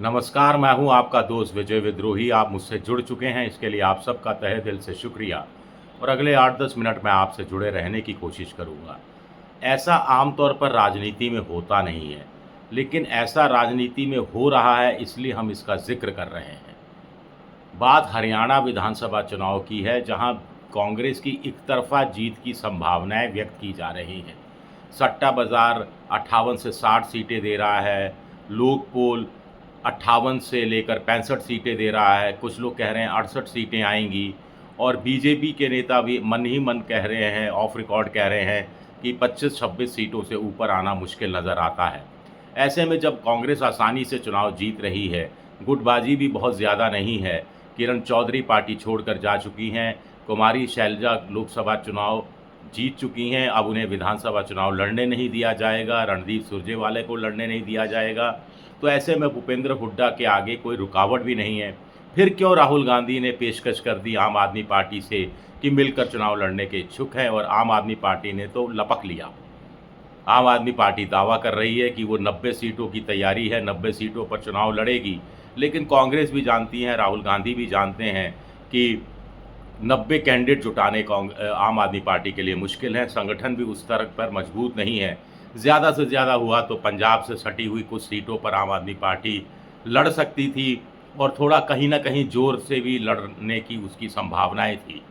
नमस्कार, मैं हूं आपका दोस्त विजय विद्रोही। आप मुझसे जुड़ चुके हैं, इसके लिए आप सबका तहे दिल से शुक्रिया। और अगले 8-10 मिनट में आपसे जुड़े रहने की कोशिश करूंगा। ऐसा आमतौर पर राजनीति में होता नहीं है, लेकिन ऐसा राजनीति में हो रहा है, इसलिए हम इसका जिक्र कर रहे हैं। बात हरियाणा विधानसभा चुनाव की है, जहां कांग्रेस की एकतरफा जीत की संभावनाएं व्यक्त की जा रही हैं। सट्टा बाजार 58 से 60 सीटें दे रहा है, लोक पोल 58 से लेकर 65 सीटें दे रहा है, कुछ लोग कह रहे हैं 68 सीटें आएंगी। और बीजेपी के नेता भी मन ही मन कह रहे हैं, ऑफ रिकॉर्ड कह रहे हैं कि 25-26 सीटों से ऊपर आना मुश्किल नज़र आता है। ऐसे में जब कांग्रेस आसानी से चुनाव जीत रही है, गुटबाजी भी बहुत ज़्यादा नहीं है, किरण चौधरी पार्टी छोड़कर जा चुकी हैं, कुमारी शैलजा लोकसभा चुनाव जीत चुकी हैं, अब उन्हें विधानसभा चुनाव लड़ने नहीं दिया जाएगा, रणदीप सुरजेवाला को लड़ने नहीं दिया जाएगा। तो ऐसे में भूपेंद्र हुड्डा के आगे कोई रुकावट भी नहीं है। फिर क्यों राहुल गांधी ने पेशकश कर दी आम आदमी पार्टी से कि मिलकर चुनाव लड़ने के इच्छुक हैं, और आम आदमी पार्टी ने तो लपक लिया। आम आदमी पार्टी दावा कर रही है कि वो 90 सीटों की तैयारी है, 90 सीटों पर चुनाव लड़ेगी। लेकिन कांग्रेस भी जानती है, राहुल गांधी भी जानते हैं कि 90 कैंडिडेट जुटाने आम आदमी पार्टी के लिए मुश्किल है। संगठन भी उस तरह पर मजबूत नहीं है। ज़्यादा से ज़्यादा हुआ तो पंजाब से सटी हुई कुछ सीटों पर आम आदमी पार्टी लड़ सकती थी, और थोड़ा कहीं न कहीं ज़ोर से भी लड़ने की उसकी संभावनाएँ थी।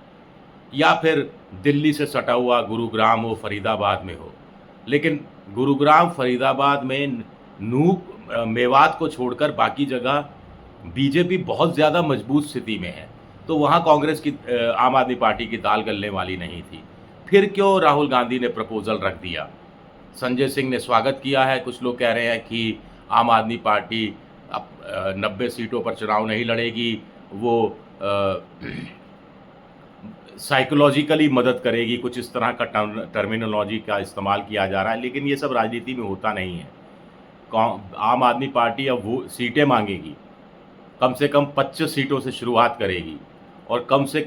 या फिर दिल्ली से सटा हुआ गुरुग्राम हो, फरीदाबाद में हो। लेकिन गुरुग्राम, फरीदाबाद में मेवात को छोड़कर बाकी जगह बीजेपी बहुत ज़्यादा मजबूत स्थिति में है। तो वहाँ कांग्रेस की आम आदमी पार्टी की दाल गलने वाली नहीं थी। फिर क्यों राहुल गांधी ने प्रपोज़ल रख दिया? संजय सिंह ने स्वागत किया है। कुछ लोग कह रहे हैं कि आम आदमी पार्टी अब 90 सीटों पर चुनाव नहीं लड़ेगी, वो साइकोलॉजिकली मदद करेगी, कुछ इस तरह का टर्मिनोलॉजी का इस्तेमाल किया जा रहा है। लेकिन ये सब राजनीति में होता नहीं है। आम आदमी पार्टी अब वो सीटें मांगेगी, कम से कम 25 सीटों से शुरुआत करेगी, और कम से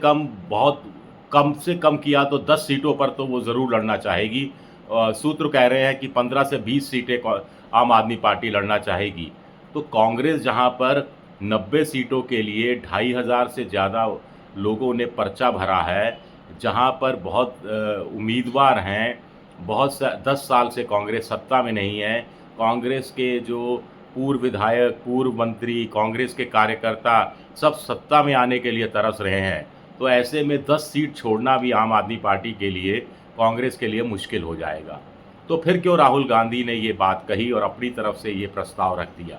कम किया तो 10 सीटों पर तो वो ज़रूर लड़ना चाहेगी। सूत्र कह रहे हैं कि 15 से 20 सीटें आम आदमी पार्टी लड़ना चाहेगी। तो कांग्रेस जहां पर 90 सीटों के लिए 2500 से ज़्यादा लोगों ने पर्चा भरा है, जहां पर बहुत उम्मीदवार हैं, 10 साल से कांग्रेस सत्ता में नहीं है। कांग्रेस के जो पूर्व विधायक, पूर्व मंत्री, कांग्रेस के कार्यकर्ता सब सत्ता में आने के लिए तरस रहे हैं। तो ऐसे में 10 सीट छोड़ना भी आम आदमी पार्टी के लिए, कांग्रेस के लिए मुश्किल हो जाएगा। तो फिर क्यों राहुल गांधी ने ये बात कही और अपनी तरफ से ये प्रस्ताव रख दिया?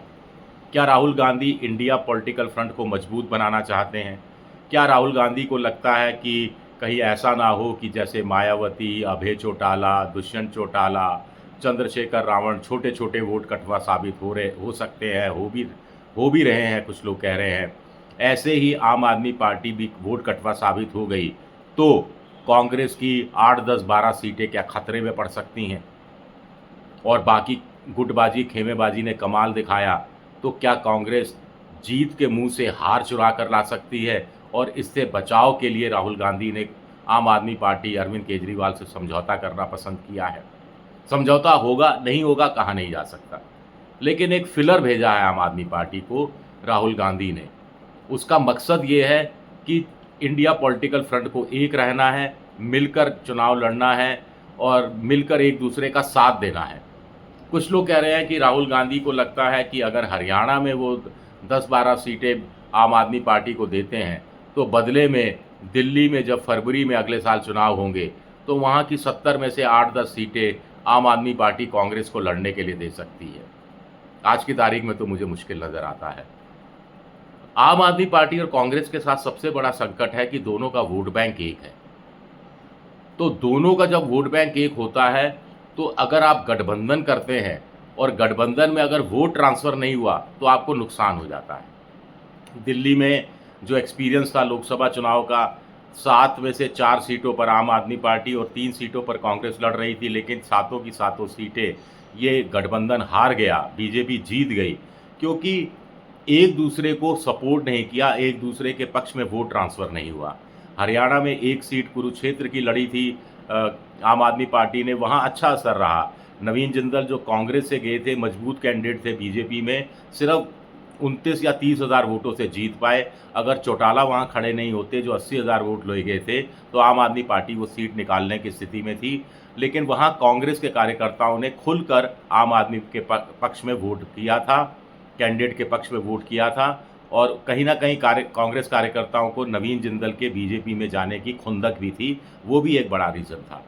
क्या Rahul Gandhi India political front को मजबूत बनाना चाहते हैं? क्या राहुल गांधी को लगता है कि कहीं ऐसा ना हो कि जैसे मायावती, अभय चौटाला, दुष्यंत चौटाला, चंद्रशेखर रावण छोटे छोटे वोट कटवा साबित हो सकते हैं, हो भी रहे हैं, कुछ लोग कह रहे हैं। ऐसे ही आम आदमी पार्टी भी वोट कटवा साबित हो गई तो कांग्रेस की 8, 10, 12 सीटें क्या खतरे में पड़ सकती हैं? और बाकी गुटबाजी, खेमेबाजी ने कमाल दिखाया, तो क्या कांग्रेस जीत के मुंह से हार चुरा कर ला सकती है? और इससे बचाव के लिए राहुल गांधी ने आम आदमी पार्टी, अरविंद केजरीवाल से समझौता करना पसंद किया है। समझौता होगा नहीं होगा कहा नहीं जा सकता, लेकिन एक फिलर भेजा है आम आदमी पार्टी को राहुल गांधी ने। उसका मकसद ये है कि इंडिया पॉलिटिकल फ्रंट को एक रहना है, मिलकर चुनाव लड़ना है, और मिलकर एक दूसरे का साथ देना है। कुछ लोग कह रहे हैं कि राहुल गांधी को लगता है कि अगर हरियाणा में वो 10-12 सीटें आम आदमी पार्टी को देते हैं, तो बदले में दिल्ली में जब फरवरी में अगले साल चुनाव होंगे, तो वहाँ की 70 में से 8-10 सीटें आम आदमी पार्टी कांग्रेस को लड़ने के लिए दे सकती है। आज की तारीख में तो मुझे मुश्किल नज़र आता है। आम आदमी पार्टी और कांग्रेस के साथ सबसे बड़ा संकट है कि दोनों का वोट बैंक एक है। तो दोनों का जब वोट बैंक एक होता है, तो अगर आप गठबंधन करते हैं और गठबंधन में अगर वोट ट्रांसफ़र नहीं हुआ, तो आपको नुकसान हो जाता है। दिल्ली में जो एक्सपीरियंस था लोकसभा चुनाव का, 7 में से 4 सीटों पर आम आदमी पार्टी और 3 सीटों पर कांग्रेस लड़ रही थी, लेकिन सातों की सातों सीटें ये गठबंधन हार गया, बीजेपी जीत गई, क्योंकि एक दूसरे को सपोर्ट नहीं किया, एक दूसरे के पक्ष में वोट ट्रांसफ़र नहीं हुआ। हरियाणा में एक सीट कुरुक्षेत्र की लड़ी थी आम आदमी पार्टी ने, वहाँ अच्छा असर रहा। नवीन जिंदल जो कांग्रेस से गए थे, मजबूत कैंडिडेट थे बीजेपी में, सिर्फ 29 या 30,000 वोटों से जीत पाए। अगर चौटाला वहाँ खड़े नहीं होते, जो 80,000 वोट लिए गए थे, तो आम आदमी पार्टी वो सीट निकालने की स्थिति में थी। लेकिन वहाँ कांग्रेस के कार्यकर्ताओं ने खुलकर आम आदमी के पक्ष में वोट किया था, कैंडिडेट के पक्ष में वोट किया था, और कहीं न कहीं कांग्रेस कार्यकर्ताओं को नवीन जिंदल के बीजेपी में जाने की खुंदक भी थी, वो भी एक बड़ा रीज़न था।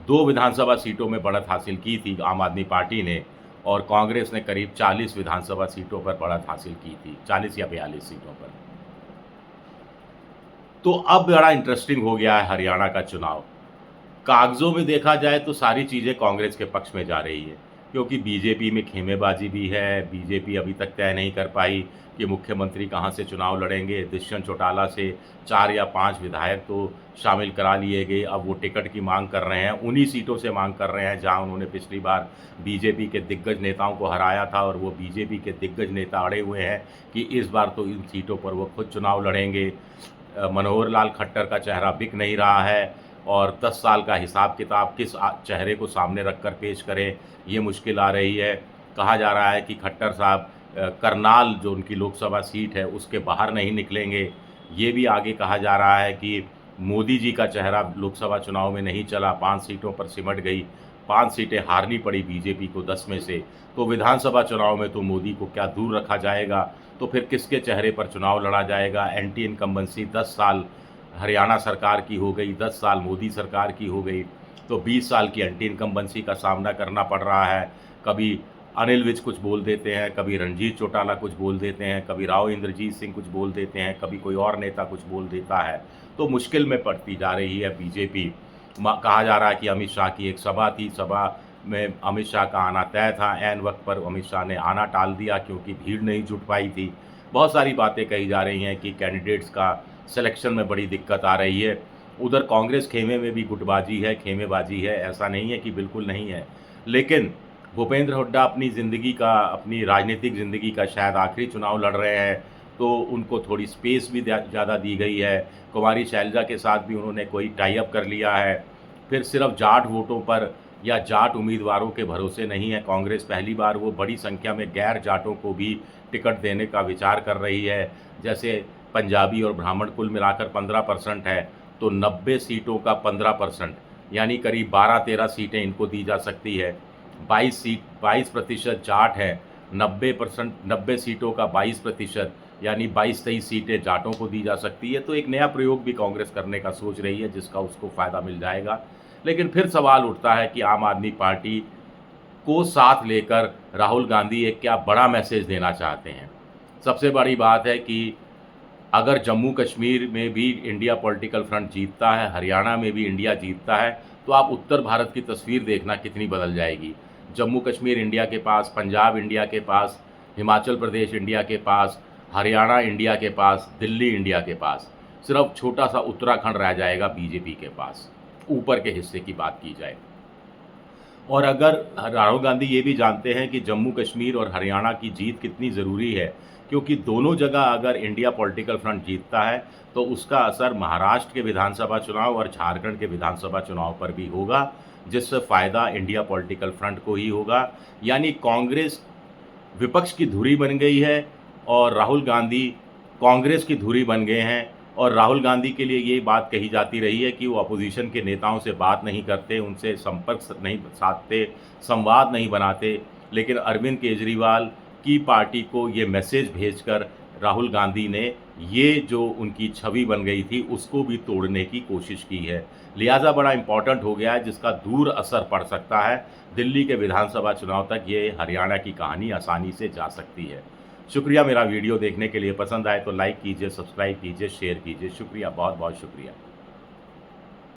2 विधानसभा सीटों में बढ़त हासिल की थी आम आदमी पार्टी ने, और कांग्रेस ने करीब 40 विधानसभा सीटों पर बढ़त हासिल की थी, 40 या 42 सीटों पर। तो अब बड़ा इंटरेस्टिंग हो गया है हरियाणा का चुनाव। कागज़ों में देखा जाए तो सारी चीज़ें कांग्रेस के पक्ष में जा रही है, क्योंकि बीजेपी में खेमेबाजी भी है। बीजेपी अभी तक तय नहीं कर पाई कि मुख्यमंत्री कहाँ से चुनाव लड़ेंगे। दुष्यंत चौटाला से 4 या 5 विधायक तो शामिल करा लिए गए, अब वो टिकट की मांग कर रहे हैं। उन्हीं सीटों से मांग कर रहे हैं जहाँ उन्होंने पिछली बार बीजेपी के दिग्गज नेताओं को हराया था, और वो बीजेपी के दिग्गज नेता अड़े हुए हैं कि इस बार तो इन सीटों पर वो खुद चुनाव लड़ेंगे। मनोहर लाल खट्टर का चेहरा बिक नहीं रहा है, और 10 साल का हिसाब किताब किस चेहरे को सामने रखकर पेश करें, ये मुश्किल आ रही है। कहा जा रहा है कि खट्टर साहब करनाल जो उनकी लोकसभा सीट है उसके बाहर नहीं निकलेंगे। ये भी आगे कहा जा रहा है कि मोदी जी का चेहरा लोकसभा चुनाव में नहीं चला, 5 सीटों पर सिमट गई, 5 सीटें हारनी पड़ी बीजेपी को 10 में से। तो विधानसभा चुनाव में तो मोदी को क्या दूर रखा जाएगा, तो फिर किसके चेहरे पर चुनाव लड़ा जाएगा। एंटी इनकम्बेंसी 10 साल हरियाणा सरकार की हो गई, 10 साल मोदी सरकार की हो गई, तो 20 साल की एंटी इनकम्बेंसी का सामना करना पड़ रहा है। कभी अनिल विज कुछ बोल देते हैं, कभी रणजीत चौटाला कुछ बोल देते हैं, कभी राव इंद्रजीत सिंह कुछ बोल देते हैं, कभी कोई और नेता कुछ बोल देता है। तो मुश्किल में पड़ती जा रही है बीजेपी। कहा जा रहा है कि अमित शाह की एक सभा थी, सभा में अमित शाह का आना तय था, ऐन वक्त पर अमित शाह ने आना टाल दिया क्योंकि भीड़ नहीं जुट पाई थी। बहुत सारी बातें कही जा रही हैं कि कैंडिडेट्स का सिलेक्शन में बड़ी दिक्कत आ रही है। उधर कांग्रेस खेमे में भी गुटबाजी है, खेमेबाजी है, ऐसा नहीं है कि बिल्कुल नहीं है। लेकिन भूपेंद्र हुड्डा अपनी राजनीतिक ज़िंदगी का शायद आखिरी चुनाव लड़ रहे हैं, तो उनको थोड़ी स्पेस भी ज़्यादा दी गई है। कुमारी शैलजा के साथ भी उन्होंने कोई टाई अप कर लिया है। फिर सिर्फ जाट वोटों पर या जाट उम्मीदवारों के भरोसे नहीं है कांग्रेस, पहली बार वो बड़ी संख्या में गैर जाटों को भी टिकट देने का विचार कर रही है। जैसे पंजाबी और ब्राह्मण कुल मिलाकर 15% है, तो 90 सीटों का 15% यानी करीब 12-13 सीटें इनको दी जा सकती है। 22% जाट है, 90 सीटों का 22% यानी 22-23 सीटें जाटों को दी जा सकती है। तो एक नया प्रयोग भी कांग्रेस करने का सोच रही है, जिसका उसको फ़ायदा मिल जाएगा। लेकिन फिर सवाल उठता है कि आम आदमी पार्टी को साथ लेकर राहुल गांधी एक क्या बड़ा मैसेज देना चाहते हैं। सबसे बड़ी बात है कि अगर जम्मू कश्मीर में भी इंडिया पॉलिटिकल फ्रंट जीतता है, हरियाणा में भी इंडिया जीतता है, तो आप उत्तर भारत की तस्वीर देखना कितनी बदल जाएगी। जम्मू कश्मीर इंडिया के पास, पंजाब इंडिया के पास, हिमाचल प्रदेश इंडिया के पास, हरियाणा इंडिया के पास, दिल्ली इंडिया के पास, सिर्फ छोटा सा उत्तराखंड रह जाएगा बीजेपी के पास, ऊपर के हिस्से की बात की जाए। और अगर राहुल गांधी ये भी जानते हैं कि जम्मू कश्मीर और हरियाणा की जीत कितनी ज़रूरी है, क्योंकि दोनों जगह अगर इंडिया पॉलिटिकल फ्रंट जीतता है तो उसका असर महाराष्ट्र के विधानसभा चुनाव और झारखंड के विधानसभा चुनाव पर भी होगा, जिससे फ़ायदा इंडिया पॉलिटिकल फ्रंट को ही होगा। यानी कांग्रेस विपक्ष की धुरी बन गई है और राहुल गांधी कांग्रेस की धुरी बन गए हैं। और राहुल गांधी के लिए ये बात कही जाती रही है कि वो अपोजिशन के नेताओं से बात नहीं करते, उनसे संपर्क नहीं साधते, संवाद नहीं बनाते। लेकिन अरविंद केजरीवाल की पार्टी को ये मैसेज भेजकर राहुल गांधी ने ये जो उनकी छवि बन गई थी उसको भी तोड़ने की कोशिश की है। लिहाजा बड़ा इम्पॉर्टेंट हो गया है, जिसका दूर असर पड़ सकता है दिल्ली के विधानसभा चुनाव तक। ये हरियाणा की कहानी आसानी से जा सकती है। शुक्रिया मेरा वीडियो देखने के लिए। पसंद आए तो लाइक कीजिए, सब्सक्राइब कीजिए, शेयर कीजिए। शुक्रिया, बहुत बहुत शुक्रिया।